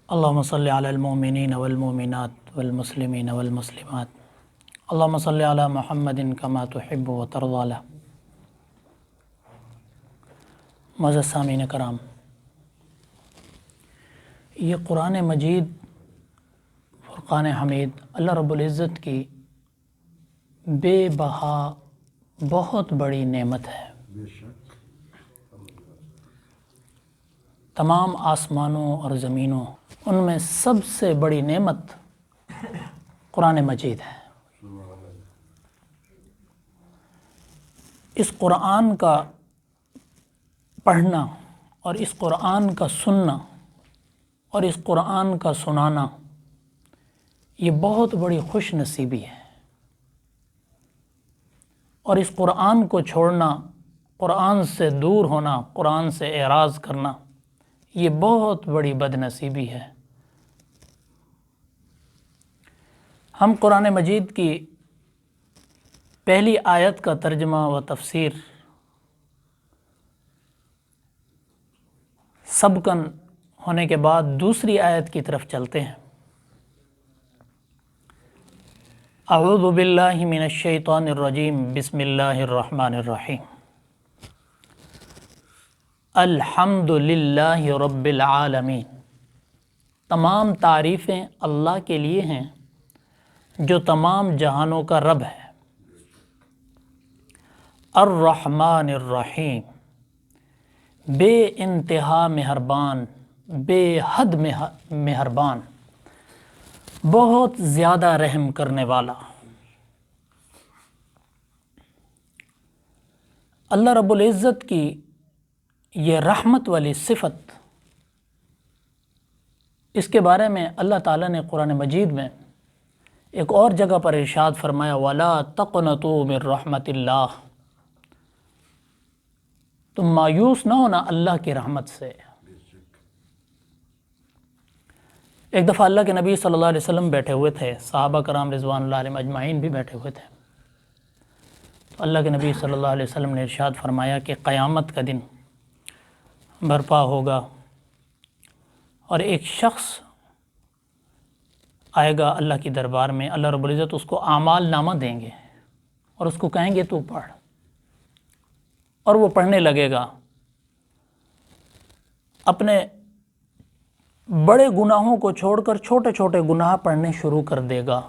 اللهم صل على المؤمنين والمؤمنات والمسلمين والمسلمات اللهم صل على محمد كما تحب وترضى له۔ معزز سامعین کرام، یہ قرآن مجید فرقان حمید اللہ رب العزت کی بے بہا بہت بڑی نعمت ہے۔ تمام آسمانوں اور زمینوں ان میں سب سے بڑی نعمت قرآن مجید ہے۔ اس قرآن کا پڑھنا اور اس قرآن کا سننا اور اس قرآن کا سنانا یہ بہت بڑی خوش نصیبی ہے، اور اس قرآن کو چھوڑنا، قرآن سے دور ہونا، قرآن سے اعراض کرنا یہ بہت بڑی بد نصیبی ہے۔ ہم قرآن مجید کی پہلی آیت کا ترجمہ و تفسیر سبقاً ہونے کے بعد دوسری آیت کی طرف چلتے ہیں۔ اعوذ باللہ من الشیطان الرجیم، بسم اللہ الرحمن الرحیم۔ الحمد للہ رب العالمین، تمام تعریفیں اللہ کے لیے ہیں جو تمام جہانوں کا رب ہے۔ الرحمن الرحیم، بے انتہا مہربان، بے حد مہربان، بہت زیادہ رحم کرنے والا۔ اللہ رب العزت کی یہ رحمت والی صفت، اس کے بارے میں اللہ تعالیٰ نے قرآن مجید میں ایک اور جگہ پر ارشاد فرمایا، وَلَا تَقْنَطُوا مِن رَحْمَتِ اللَّهِ، تم مایوس نہ ہونا اللہ کی رحمت سے۔ ایک دفعہ اللہ کے نبی صلی اللہ علیہ وسلم بیٹھے ہوئے تھے، صحابہ کرام رضوان اللہ علیہم اجمعین بھی بیٹھے ہوئے تھے، تو اللہ کے نبی صلی اللہ علیہ وسلم نے ارشاد فرمایا کہ قیامت کا دن برپا ہوگا اور ایک شخص آئے گا اللہ کی دربار میں، اللہ رب العزت اس کو اعمال نامہ دیں گے اور اس کو کہیں گے تو پڑھ، اور وہ پڑھنے لگے گا، اپنے بڑے گناہوں کو چھوڑ کر چھوٹے چھوٹے گناہ پڑھنے شروع کر دے گا۔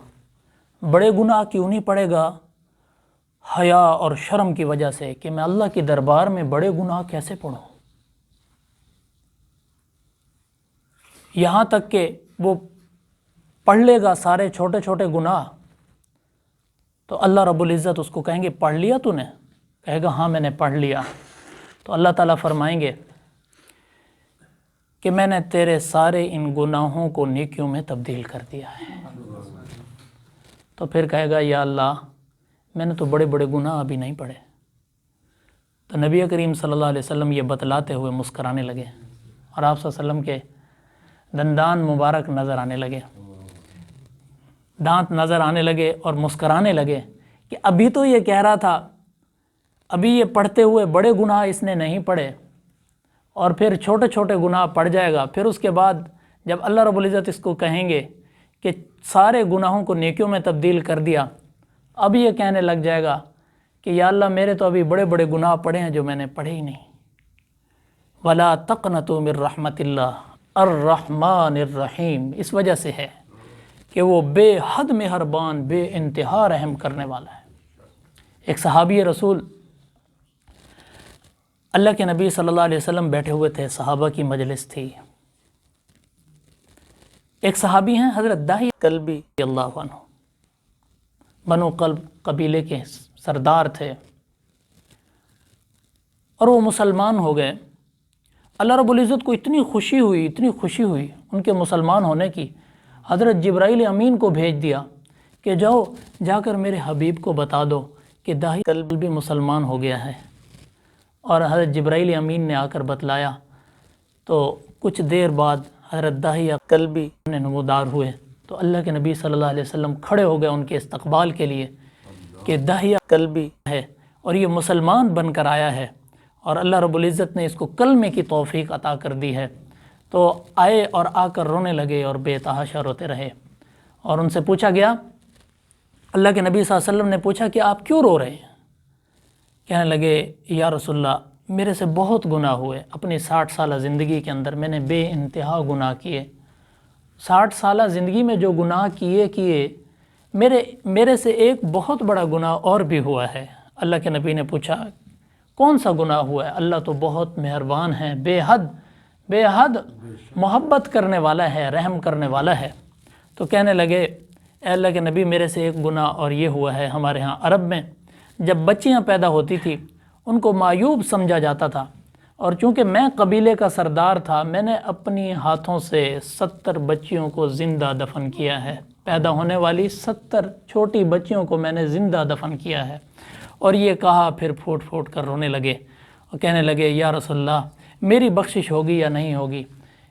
بڑے گناہ کیوں نہیں پڑھے گا؟ حیا اور شرم کی وجہ سے کہ میں اللہ کی دربار میں بڑے گناہ کیسے پڑھوں۔ یہاں تک کہ وہ پڑھ لے گا سارے چھوٹے چھوٹے گناہ، تو اللہ رب العزت اس کو کہیں گے پڑھ لیا تو نے؟ کہے گا ہاں میں نے پڑھ لیا۔ تو اللہ تعالیٰ فرمائیں گے کہ میں نے تیرے سارے ان گناہوں کو نیکیوں میں تبدیل کر دیا ہے۔ تو پھر کہے گا یا اللہ میں نے تو بڑے بڑے گناہ ابھی نہیں پڑھے۔ تو نبی کریم صلی اللہ علیہ وسلم یہ بتلاتے ہوئے مسکرانے لگے، اور آپ صلی اللہ علیہ وسلم کے دندان مبارک نظر آنے لگے، دانت نظر آنے لگے، اور مسکرانے لگے کہ ابھی تو یہ کہہ رہا تھا، ابھی یہ پڑھتے ہوئے بڑے گناہ اس نے نہیں پڑھے، اور پھر چھوٹے چھوٹے گناہ پڑھ جائے گا، پھر اس کے بعد جب اللہ رب العزت اس کو کہیں گے کہ سارے گناہوں کو نیکیوں میں تبدیل کر دیا، اب یہ کہنے لگ جائے گا کہ یا اللہ میرے تو ابھی بڑے بڑے گناہ پڑھے ہیں جو میں نے پڑھے ہی نہیں۔ وَلَا تَقْنَطُوا مِن رَحْمَتِ اللَّهِ الرحمن الرحیم، اس وجہ سے ہے کہ وہ بے حد مہربان، بے انتہا رحم کرنے والا ہے۔ ایک صحابی رسول اللہ کے نبی صلی اللہ علیہ وسلم بیٹھے ہوئے تھے، صحابہ کی مجلس تھی۔ ایک صحابی ہیں حضرت داہیہ کلبی رضی اللہ عنہ، بنو کلب قبیلے کے سردار تھے، اور وہ مسلمان ہو گئے۔ اللہ رب العزت کو اتنی خوشی ہوئی ان کے مسلمان ہونے کی، حضرت جبرائیل امین کو بھیج دیا کہ جا کر میرے حبیب کو بتا دو کہ داہیہ کلبی مسلمان ہو گیا ہے۔ اور حضرت جبرائیل امین نے آ کر بتلایا، تو کچھ دیر بعد حضرت داہیہ کلبی نمودار ہوئے، تو اللہ کے نبی صلی اللہ علیہ وسلم کھڑے ہو گئے ان کے استقبال کے لیے کہ داہیہ کلبی ہے اور یہ مسلمان بن کر آیا ہے، اور اللہ رب العزت نے اس کو کلمے کی توفیق عطا کر دی ہے۔ تو آئے اور آ کر رونے لگے اور بے تحاشا روتے رہے، اور ان سے پوچھا گیا، اللہ کے نبی صلی اللہ علیہ وسلم نے پوچھا کہ آپ کیوں رو رہے ہیں؟ کہنے لگے یا رسول اللہ میرے سے بہت گناہ ہوئے، اپنی 60 سالہ زندگی کے اندر میں نے بے انتہا گناہ کیے، 60 سالہ زندگی میں جو گناہ کیے میرے سے ایک بہت بڑا گناہ اور بھی ہوا ہے۔ اللہ کے نبی نے پوچھا کون سا گناہ ہوا ہے؟ اللہ تو بہت مہربان ہے، بے حد محبت کرنے والا ہے، رحم کرنے والا ہے۔ تو کہنے لگے اے اللہ کے نبی میرے سے ایک گناہ اور یہ ہوا ہے، ہمارے ہاں عرب میں جب بچیاں پیدا ہوتی تھی ان کو معیوب سمجھا جاتا تھا، اور چونکہ میں قبیلے کا سردار تھا میں نے اپنی ہاتھوں سے 70 بچیوں کو زندہ دفن کیا ہے، پیدا ہونے والی 70 چھوٹی بچیوں کو میں نے زندہ دفن کیا ہے۔ اور یہ کہا پھر پھوٹ پھوٹ کر رونے لگے اور کہنے لگے یا رسول اللہ میری بخشش ہوگی یا نہیں ہوگی؟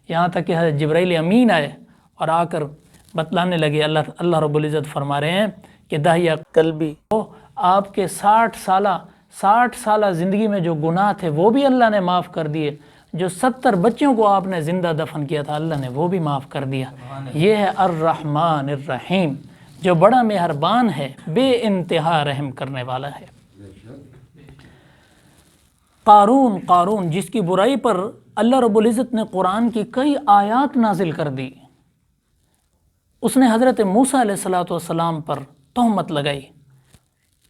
یہاں تک کہ حضرت جبرائیل امین آئے اور آ کر بتلانے لگے، اللہ رب العزت فرما رہے ہیں کہ داہیہ قلبی آپ کے 60 سالہ زندگی میں جو گناہ تھے وہ بھی اللہ نے معاف کر دیے، جو 70 بچوں کو آپ نے زندہ دفن کیا تھا اللہ نے وہ بھی معاف کر دیا۔ یہ ہے الرحمن الرحیم، جو بڑا مہربان ہے، بے انتہا رحم کرنے والا ہے۔ قارون جس کی برائی پر اللہ رب العزت نے قرآن کی کئی آیات نازل کر دی، اس نے حضرت موسیٰ علیہ السلام پر تہمت لگائی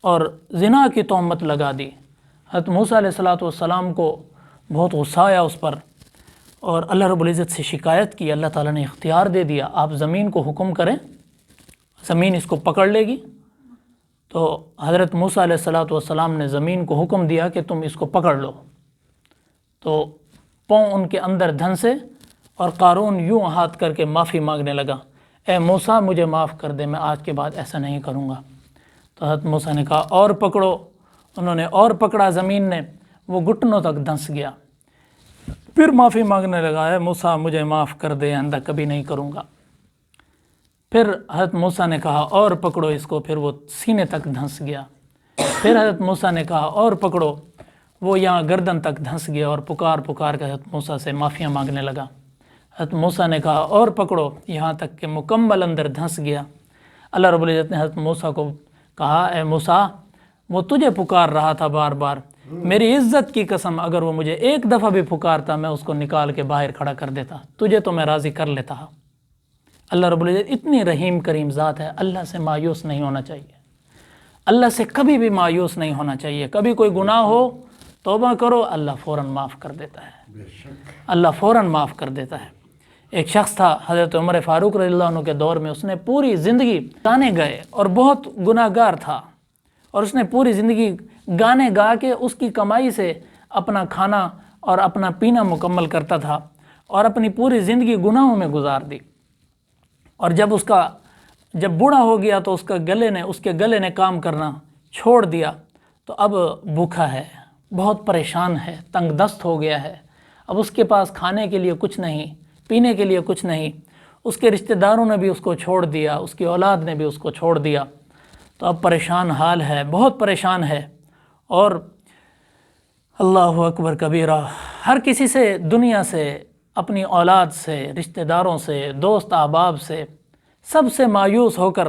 اور زنا کی تہمت لگا دی۔ حضرت موسیٰ علیہ السلام کو بہت غصہ آیا اس پر، اور اللہ رب العزت سے شکایت کی۔ اللہ تعالیٰ نے اختیار دے دیا، آپ زمین کو حکم کریں، زمین اس کو پکڑ لے گی۔ تو حضرت موسیٰ علیہ السلام نے زمین کو حکم دیا کہ تم اس کو پکڑ لو، تو پاؤں ان کے اندر دھنسے اور قارون یوں ہاتھ کر کے معافی مانگنے لگا، اے موسیٰ مجھے معاف کر دے، میں آج کے بعد ایسا نہیں کروں گا۔ تو حضرت موسیٰ نے کہا اور پکڑو، انہوں نے اور پکڑا، زمین نے، وہ گھٹنوں تک دھنس گیا، پھر معافی مانگنے لگا، اے موسیٰ مجھے معاف کر دے، آئندہ کبھی نہیں کروں گا۔ پھر حضرت موسیٰ نے کہا اور پکڑو اس کو، پھر وہ سینے تک دھنس گیا۔ پھر حضرت موسیٰ نے کہا اور پکڑو، وہ یہاں گردن تک دھنس گیا، اور پکار کے حضرت موسیٰ سے معافیاں مانگنے لگا۔ حضرت موسیٰ نے کہا اور پکڑو، یہاں تک کہ مکمل اندر دھنس گیا۔ اللہ رب العزت نے حضرت موسیٰ کو کہا اے موسیٰ وہ تجھے پکار رہا تھا بار بار، میری عزت کی قسم اگر وہ مجھے ایک دفعہ بھی پکارتا میں اس کو نکال کے باہر کھڑا کر دیتا، تجھے تو میں راضی کر لیتا۔ اللہ رب العزت اتنی رحیم کریم ذات ہے، اللہ سے مایوس نہیں ہونا چاہیے، اللہ سے کبھی بھی مایوس نہیں ہونا چاہیے۔ کبھی کوئی گناہ ہو توبہ کرو، اللہ فوراً معاف کر دیتا ہے، اللہ فوراً معاف کر دیتا ہے۔ ایک شخص تھا حضرت عمر فاروق رضی اللہ عنہ کے دور میں، اس نے پوری زندگی گانے گائے اور بہت گناہ گار تھا، اور اس نے پوری زندگی گانے گا کے اس کی کمائی سے اپنا کھانا اور اپنا پینا مکمل کرتا تھا، اور اپنی پوری زندگی گناہوں میں گزار دی۔ اور جب بوڑھا ہو گیا تو اس کے گلے نے کام کرنا چھوڑ دیا، تو اب بھوکا ہے، بہت پریشان ہے، تنگ دست ہو گیا ہے، اب اس کے پاس کھانے کے لیے کچھ نہیں، پینے کے لیے کچھ نہیں، اس کے رشتہ داروں نے بھی اس کو چھوڑ دیا، اس کی اولاد نے بھی اس کو چھوڑ دیا، تو اب پریشان حال ہے، بہت پریشان ہے۔ اور اللہ اکبر کبیرہ، ہر کسی سے، دنیا سے، اپنی اولاد سے، رشتہ داروں سے، دوست احباب سے، سب سے مایوس ہو کر،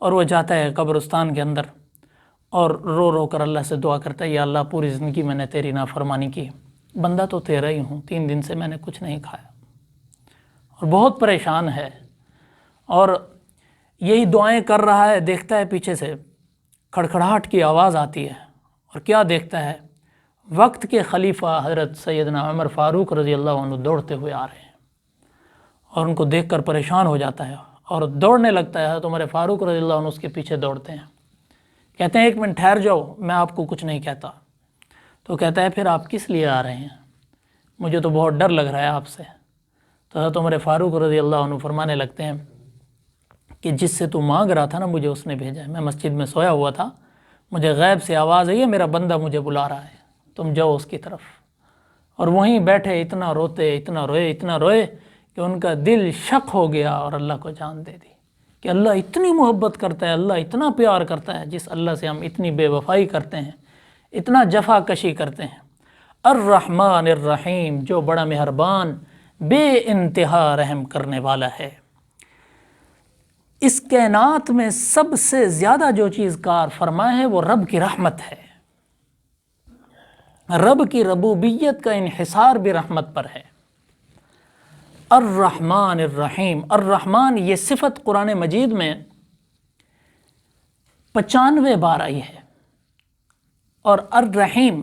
اور وہ جاتا ہے قبرستان کے اندر اور رو رو کر اللہ سے دعا کرتا ہے، یا اللہ پوری زندگی میں نے تیری نافرمانی کی، بندہ تو تیرا ہی ہوں، 3 دن سے میں نے کچھ نہیں کھایا، اور بہت پریشان ہے، اور یہی دعائیں کر رہا ہے، دیکھتا ہے پیچھے سے کھڑکھڑاہٹ کی آواز آتی ہے، اور کیا دیکھتا ہے؟ وقت کے خلیفہ حضرت سیدنا عمر فاروق رضی اللہ عنہ دوڑتے ہوئے آ رہے ہیں، اور ان کو دیکھ کر پریشان ہو جاتا ہے اور دوڑنے لگتا ہے۔ حضرت عمر فاروق رضی اللہ عنہ اس کے پیچھے دوڑتے ہیں، کہتے ہیں 1 منٹ ٹھہر جاؤ، میں آپ کو کچھ نہیں کہتا۔ تو کہتا ہے پھر آپ کس لیے آ رہے ہیں؟ مجھے تو بہت ڈر لگ رہا ہے آپ سے۔ تو حضرت عمر فاروق رضی اللہ عنہ فرمانے لگتے ہیں کہ جس سے تو مانگ رہا تھا نا مجھے اس نے بھیجا ہے، میں مسجد میں سویا ہوا تھا، مجھے غیب سے آواز آئی ہے میرا بندہ مجھے بلا رہا ہے، تم جاؤ اس کی طرف۔ اور وہیں بیٹھے اتنا روئے کہ ان کا دل شک ہو گیا اور اللہ کو جان دے دی کہ اللہ اتنی محبت کرتا ہے، اللہ اتنا پیار کرتا ہے، جس اللہ سے ہم اتنی بے وفائی کرتے ہیں، اتنا جفا کشی کرتے ہیں۔ الرحمن الرحیم، جو بڑا مہربان بے انتہا رحم کرنے والا ہے۔ اس کائنات میں سب سے زیادہ جو چیز کار فرما ہے وہ رب کی رحمت ہے۔ رب کی ربوبیت کا انحصار بھی رحمت پر ہے۔ الرحمن الرحیم، الرحمن یہ صفت قرآن مجید میں 95 بار آئی ہے، اور الرحیم،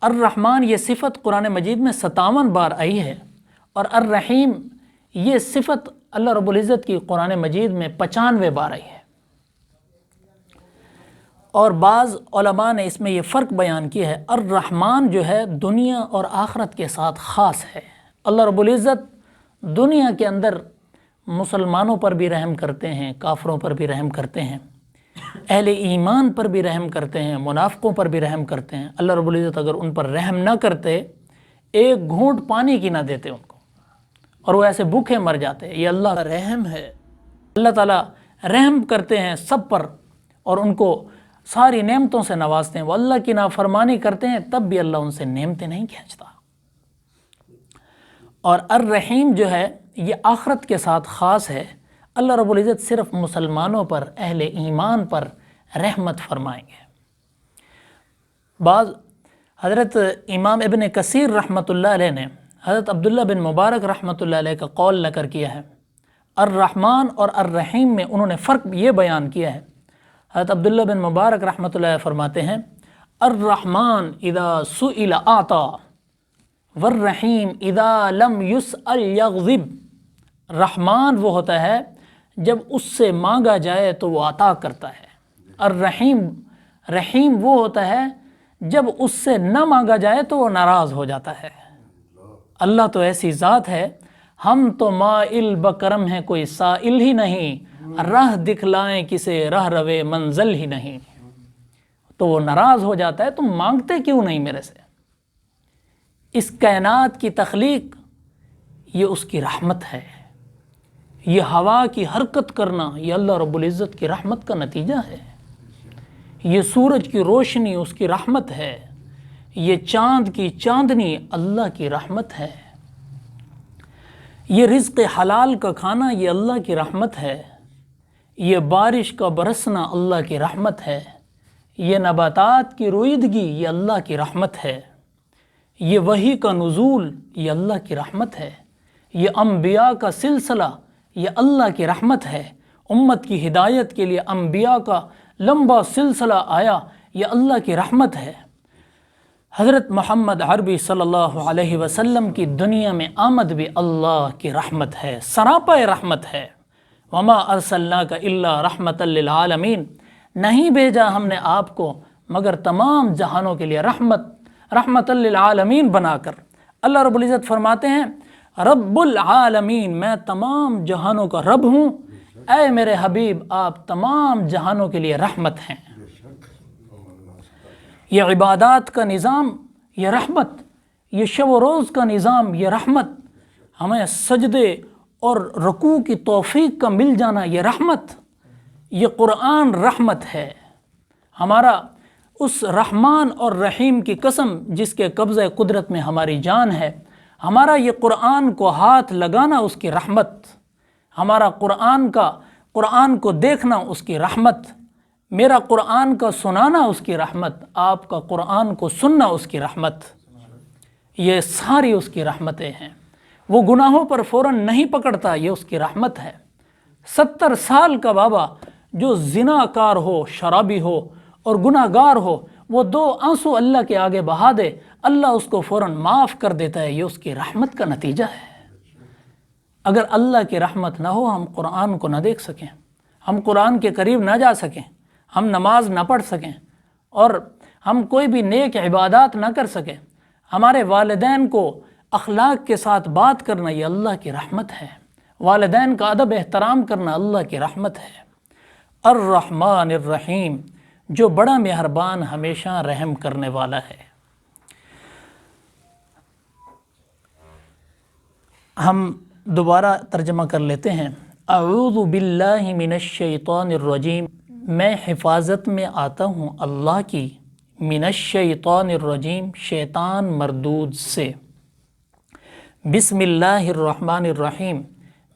الرحمن یہ صفت قرآن مجید میں 57 بار آئی ہے، اور الرحیم یہ صفت اللہ رب العزت کی قرآن مجید میں 95 بار آئی ہے۔ اور بعض علماء نے اس میں یہ فرق بیان کیا ہے، الرحمن جو ہے دنیا اور آخرت کے ساتھ خاص ہے۔ اللہ رب العزت دنیا کے اندر مسلمانوں پر بھی رحم کرتے ہیں، کافروں پر بھی رحم کرتے ہیں، اہل ایمان پر بھی رحم کرتے ہیں، منافقوں پر بھی رحم کرتے ہیں۔ اللہ رب العزت اگر ان پر رحم نہ کرتے، ایک گھونٹ پانی کی نہ دیتے ان کو، اور وہ ایسے بھوکے مر جاتے، یہ اللہ کا رحم ہے۔ اللہ تعالیٰ رحم کرتے ہیں سب پر، اور ان کو ساری نعمتوں سے نوازتے ہیں۔ وہ اللہ کی نافرمانی کرتے ہیں تب بھی اللہ ان سے نعمتیں نہیں کھینچتا۔ اور الرحیم جو ہے یہ آخرت کے ساتھ خاص ہے۔ اللہ رب العزت صرف مسلمانوں پر، اہل ایمان پر رحمت فرمائیں گے۔ بعض حضرت امام ابن کثیر رحمۃ اللہ علیہ نے حضرت عبداللہ بن مبارک رحمۃ اللہ علیہ کا قول نقل کیا ہے۔ الرحمن اور الرحیم میں انہوں نے فرق یہ بیان کیا ہے۔ حضرت عبداللہ بن مبارک رحمۃ اللہ علیہ فرماتے ہیں، الرحمن اذا سئل اعطا والرحیم اذا لم یسأل یغضب۔ رحمان وہ ہوتا ہے جب اس سے مانگا جائے تو وہ عطا کرتا ہے۔ الرحیم، رحیم وہ ہوتا ہے جب اس سے نہ مانگا جائے تو وہ ناراض ہو جاتا ہے۔ اللہ تو ایسی ذات ہے، ہم تو مائل بکرم ہیں کوئی سائل ہی نہیں، راہ دکھلائیں کسے راہ روے منزل ہی نہیں۔ تو وہ ناراض ہو جاتا ہے، تم مانگتے کیوں نہیں میرے سے؟ اس کائنات کی تخلیق یہ اس کی رحمت ہے۔ یہ ہوا کی حرکت کرنا یہ اللہ رب العزت کی رحمت کا نتیجہ ہے۔ یہ سورج کی روشنی اس کی رحمت ہے۔ یہ چاند کی چاندنی اللہ کی رحمت ہے۔ یہ رزق حلال کا کھانا یہ اللہ کی رحمت ہے۔ یہ بارش کا برسنا اللہ کی رحمت ہے۔ یہ نباتات کی رویدگی یہ اللہ کی رحمت ہے۔ یہ وحی کا نزول یہ اللہ کی رحمت ہے۔ یہ انبیاء کا سلسلہ یہ اللہ کی رحمت ہے۔ امت کی ہدایت کے لیے انبیاء کا لمبا سلسلہ آیا یہ اللہ کی رحمت ہے۔ حضرت محمد عربی صلی اللہ علیہ وسلم کی دنیا میں آمد بھی اللہ کی رحمت ہے، سراپا رحمت ہے۔ وما ارسلناک الا رحمتا للعالمین، نہیں بھیجا ہم نے آپ کو مگر تمام جہانوں کے لیے رحمت للعالمین بنا کر۔ اللہ رب العزت فرماتے ہیں رب العالمین، میں تمام جہانوں کا رب ہوں، اے میرے حبیب آپ تمام جہانوں کے لیے رحمت ہیں۔ یہ عبادات کا نظام یہ رحمت، یہ شب و روز کا نظام یہ رحمت، ہمیں سجدے اور رکوع کی توفیق کا مل جانا یہ رحمت، یہ قرآن رحمت ہے۔ ہمارا اس رحمان اور رحیم کی قسم جس کے قبضہ قدرت میں ہماری جان ہے، ہمارا یہ قرآن کو ہاتھ لگانا اس کی رحمت، ہمارا قرآن کو دیکھنا اس کی رحمت، میرا قرآن کا سنانا اس کی رحمت، آپ کا قرآن کو سننا اس کی رحمت، یہ ساری اس کی رحمتیں ہیں۔ وہ گناہوں پر فوراً نہیں پکڑتا، یہ اس کی رحمت ہے۔ 70 سال کا بابا جو زنا کار ہو، شرابی ہو اور گناہ گار ہو، وہ 2 آنسو اللہ کے آگے بہا دے، اللہ اس کو فوراً معاف کر دیتا ہے، یہ اس کی رحمت کا نتیجہ ہے۔ اگر اللہ کی رحمت نہ ہو ہم قرآن کو نہ دیکھ سکیں، ہم قرآن کے قریب نہ جا سکیں، ہم نماز نہ پڑھ سکیں، اور ہم کوئی بھی نیک عبادات نہ کر سکیں، ہمارے والدین کو اخلاق کے ساتھ بات کرنا یہ اللہ کی رحمت ہے، والدین کا ادب احترام کرنا اللہ کی رحمت ہے۔ الرحمن الرحیم، جو بڑا مہربان ہمیشہ رحم کرنے والا ہے۔ ہم دوبارہ ترجمہ کر لیتے ہیں۔ اعوذ باللہ من الشیطان الرجیم، میں حفاظت میں آتا ہوں اللہ کی، من الشیطان الرجیم، شیطان مردود سے۔ بسم اللہ الرحمن الرحیم،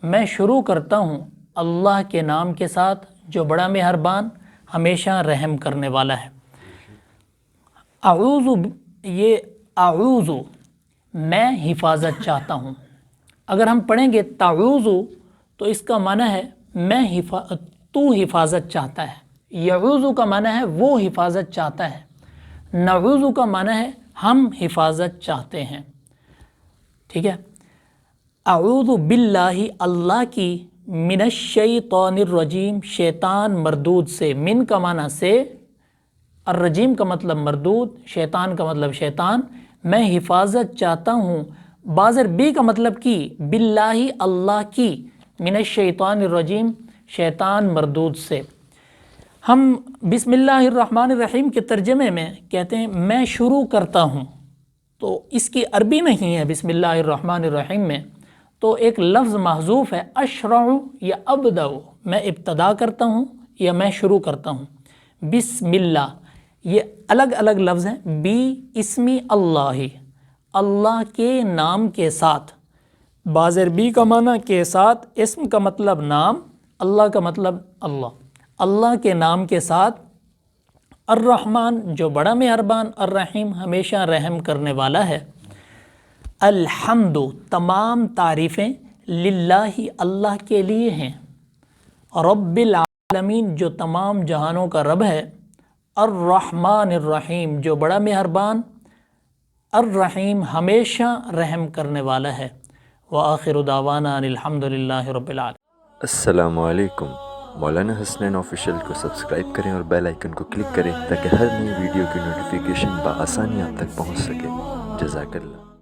میں شروع کرتا ہوں اللہ کے نام کے ساتھ جو بڑا مہربان ہمیشہ رحم کرنے والا ہے۔ اعوذ، یہ اعوذ میں حفاظت چاہتا ہوں۔ اگر ہم پڑھیں گے تعوذ تو اس کا معنی ہے تو حفاظت چاہتا ہے۔ یعوذ کا معنی ہے وہ حفاظت چاہتا ہے۔ نعوذ کا معنی ہے ہم حفاظت چاہتے ہیں، ٹھیک ہے۔ اعوذ باللہ، اللہ کی، من الشیطان الرجیم، شیطان مردود سے، من کا معنی سے، الرجیم کا مطلب مردود، شیطان کا مطلب شیطان، میں حفاظت چاہتا ہوں، بازر بی کا مطلب کی، باللہ اللہ کی، من الشیطان الرجیم شیطان مردود سے۔ ہم بسم اللہ الرحمن الرحیم کے ترجمے میں کہتے ہیں میں شروع کرتا ہوں، تو اس کی عربی نہیں ہے بسم اللہ الرحمن الرحیم میں، تو ایک لفظ محذوف ہے، اشرع یا ابدع، میں ابتدا کرتا ہوں یا میں شروع کرتا ہوں۔ بسم اللہ یہ الگ الگ لفظ ہیں، بی اسمی اللہ، اللہ کے نام کے ساتھ، بازر بی کا معنی کے ساتھ، اسم کا مطلب نام، اللہ کا مطلب اللہ، اللہ کے نام کے ساتھ، الرحمن جو بڑا مہربان، الرحیم ہمیشہ رحم کرنے والا ہے۔ الحمد تمام تعریفیں، للہ اللہ کے لیے ہیں، رب العالمین جو تمام جہانوں کا رب ہے، الرحمن الرحیم جو بڑا مہربان، الرحیم ہمیشہ رحم کرنے والا ہے۔ وآخر دعوانا ان الحمد للہ رب العالمین۔ السلام علیکم، مولانا حسنین آفیشیل کو سبسکرائب کریں اور بیل آئیکن کو کلک کریں تاکہ ہر نئی ویڈیو کی نوٹیفیکیشن بآسانی آپ تک پہنچ سکے۔ جزاک اللہ۔